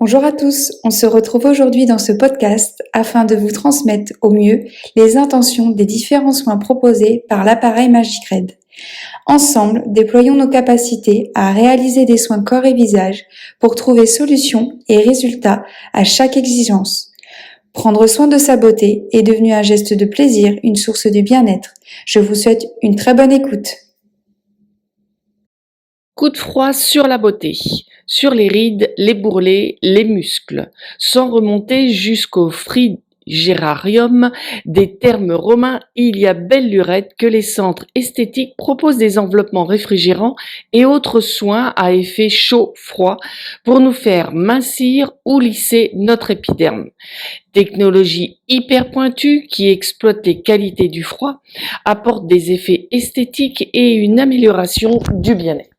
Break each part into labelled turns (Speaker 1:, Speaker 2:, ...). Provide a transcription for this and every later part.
Speaker 1: Bonjour à tous, on se retrouve aujourd'hui dans ce podcast afin de vous transmettre au mieux les intentions des différents soins proposés par l'appareil MagicRed. Ensemble, déployons nos capacités à réaliser des soins corps et visage pour trouver solutions et résultats à chaque exigence. Prendre soin de sa beauté est devenu un geste de plaisir, une source de bien-être. Je vous souhaite une très bonne écoute.
Speaker 2: Coup de froid sur la beauté, sur les rides, les bourrelets, les muscles, sans remonter jusqu'au frigérarium des termes romains, il y a belle lurette que les centres esthétiques proposent des enveloppements réfrigérants et autres soins à effet chaud-froid pour nous faire mincir ou lisser notre épiderme. Technologie hyper pointue qui exploite les qualités du froid, apporte des effets esthétiques et une amélioration du bien-être.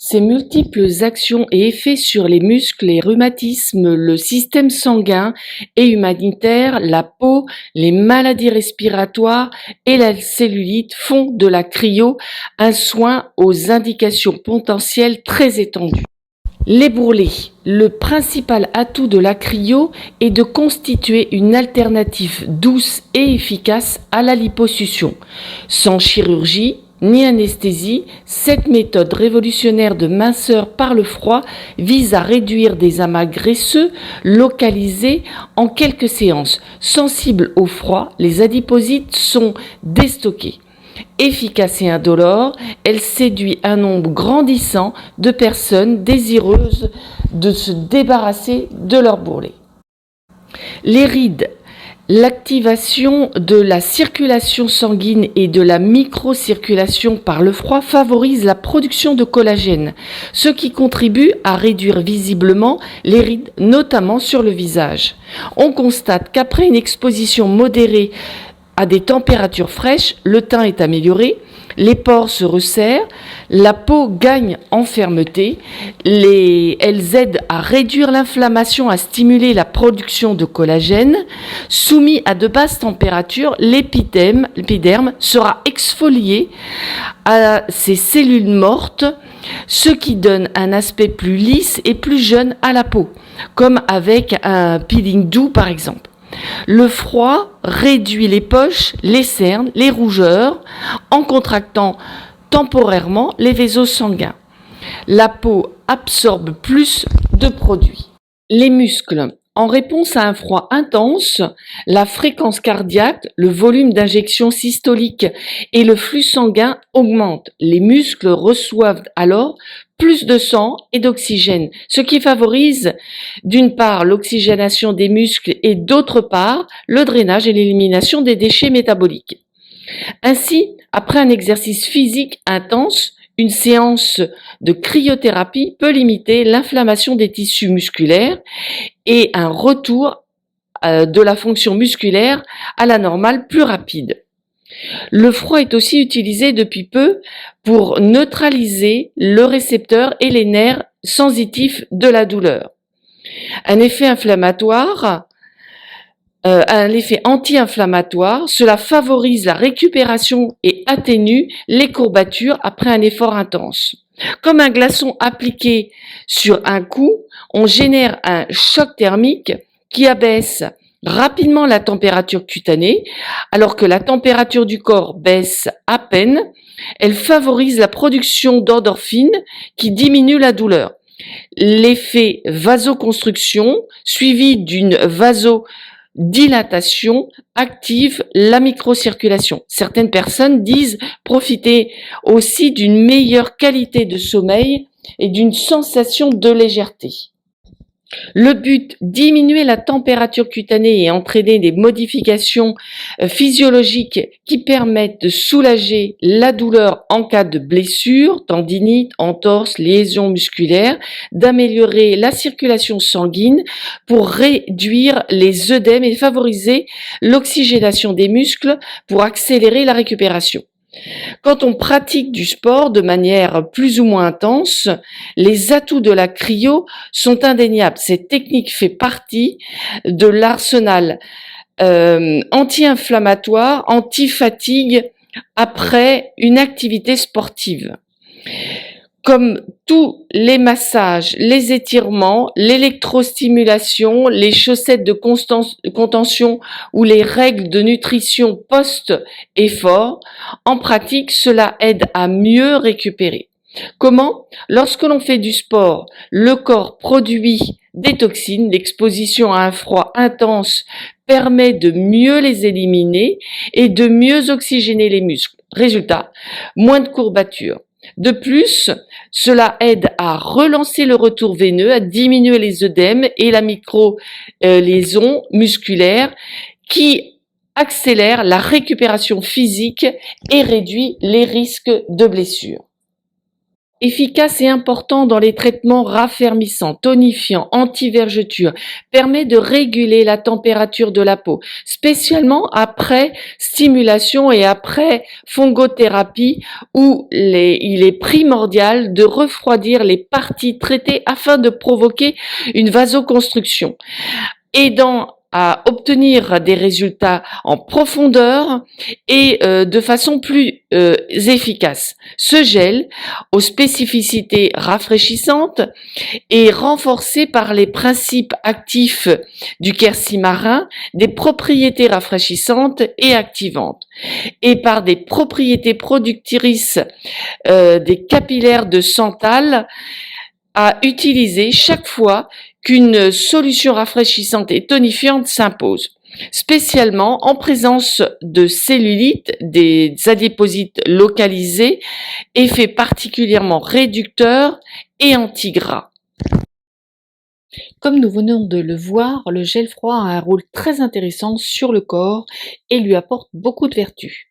Speaker 2: Ces multiples actions et effets sur les muscles, les rhumatismes, le système sanguin et humanitaire, la peau, les maladies respiratoires et la cellulite font de la cryo un soin aux indications potentielles très étendues. Les bourrelets. Le principal atout de la cryo est de constituer une alternative douce et efficace à la liposuction. Sans chirurgie ni anesthésie, cette méthode révolutionnaire de minceur par le froid vise à réduire des amas graisseux localisés en quelques séances. Sensibles au froid, les adiposites sont déstockés. Efficace et indolore, elle séduit un nombre grandissant de personnes désireuses de se débarrasser de leurs bourrelets. Les rides. L'activation de la circulation sanguine et de la microcirculation par le froid favorise la production de collagène, ce qui contribue à réduire visiblement les rides, notamment sur le visage. On constate qu'après une exposition modérée à des températures fraîches, le teint est amélioré, les pores se resserrent, la peau gagne en fermeté, elles aident à réduire l'inflammation, à stimuler la production de collagène. Soumis à de basses températures, l'épiderme sera exfolié à ces cellules mortes, ce qui donne un aspect plus lisse et plus jeune à la peau, comme avec un peeling doux par exemple. Le froid réduit les poches, les cernes, les rougeurs en contractant temporairement les vaisseaux sanguins. La peau absorbe plus de produits. Les muscles. En réponse à un froid intense, la fréquence cardiaque, le volume d'injection systolique et le flux sanguin augmentent. Les muscles reçoivent alors plus de sang et d'oxygène, ce qui favorise d'une part l'oxygénation des muscles et d'autre part le drainage et l'élimination des déchets métaboliques. Ainsi, après un exercice physique intense, une séance de cryothérapie peut limiter l'inflammation des tissus musculaires et un retour de la fonction musculaire à la normale plus rapide. Le froid est aussi utilisé depuis peu pour neutraliser le récepteur et les nerfs sensitifs de la douleur. Un effet anti-inflammatoire, cela favorise la récupération et atténue les courbatures après un effort intense. Comme un glaçon appliqué sur un cou, on génère un choc thermique qui abaisse rapidement la température cutanée, alors que la température du corps baisse à peine. Elle favorise la production d'endorphines qui diminue la douleur. L'effet vasoconstriction, suivi d'une vasodilatation, active la microcirculation. Certaines personnes disent profiter aussi d'une meilleure qualité de sommeil et d'une sensation de légèreté. Le but, diminuer la température cutanée et entraîner des modifications physiologiques qui permettent de soulager la douleur en cas de blessure, tendinite, entorse, lésion musculaire, d'améliorer la circulation sanguine pour réduire les œdèmes et favoriser l'oxygénation des muscles pour accélérer la récupération. Quand on pratique du sport de manière plus ou moins intense, les atouts de la cryo sont indéniables. Cette technique fait partie de l'arsenal anti-inflammatoire, anti-fatigue après une activité sportive. comme tous les massages, les étirements, l'électrostimulation, les chaussettes de contention ou les règles de nutrition post-effort, en pratique, cela aide à mieux récupérer. Comment? Lorsque l'on fait du sport, le corps produit des toxines, l'exposition à un froid intense permet de mieux les éliminer et de mieux oxygéner les muscles. Résultat, moins de courbatures. De plus, cela aide à relancer le retour veineux, à diminuer les œdèmes et la micro-lésion musculaire qui accélère la récupération physique et réduit les risques de blessures. Efficace et important dans les traitements raffermissants, tonifiants, anti-vergetures, permet de réguler la température de la peau, spécialement après stimulation et après fungothérapie où il est primordial de refroidir les parties traitées afin de provoquer une vasoconstriction. Aidant à obtenir des résultats en profondeur et de façon plus efficace. Ce gel, aux spécificités rafraîchissantes, est renforcé par les principes actifs du quercimarin, des propriétés rafraîchissantes et activantes, et par des propriétés productrices des capillaires de santal à utiliser chaque fois qu'une solution rafraîchissante et tonifiante s'impose, spécialement en présence de cellulite, des adiposites localisés, effet particulièrement réducteur et anti-gras. Comme nous venons de le voir, le gel froid a un rôle très intéressant sur le corps et lui apporte beaucoup de vertus.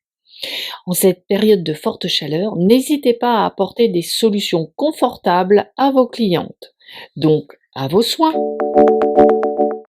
Speaker 2: En cette période de forte chaleur, n'hésitez pas à apporter des solutions confortables à vos clientes. Donc, à vos soins!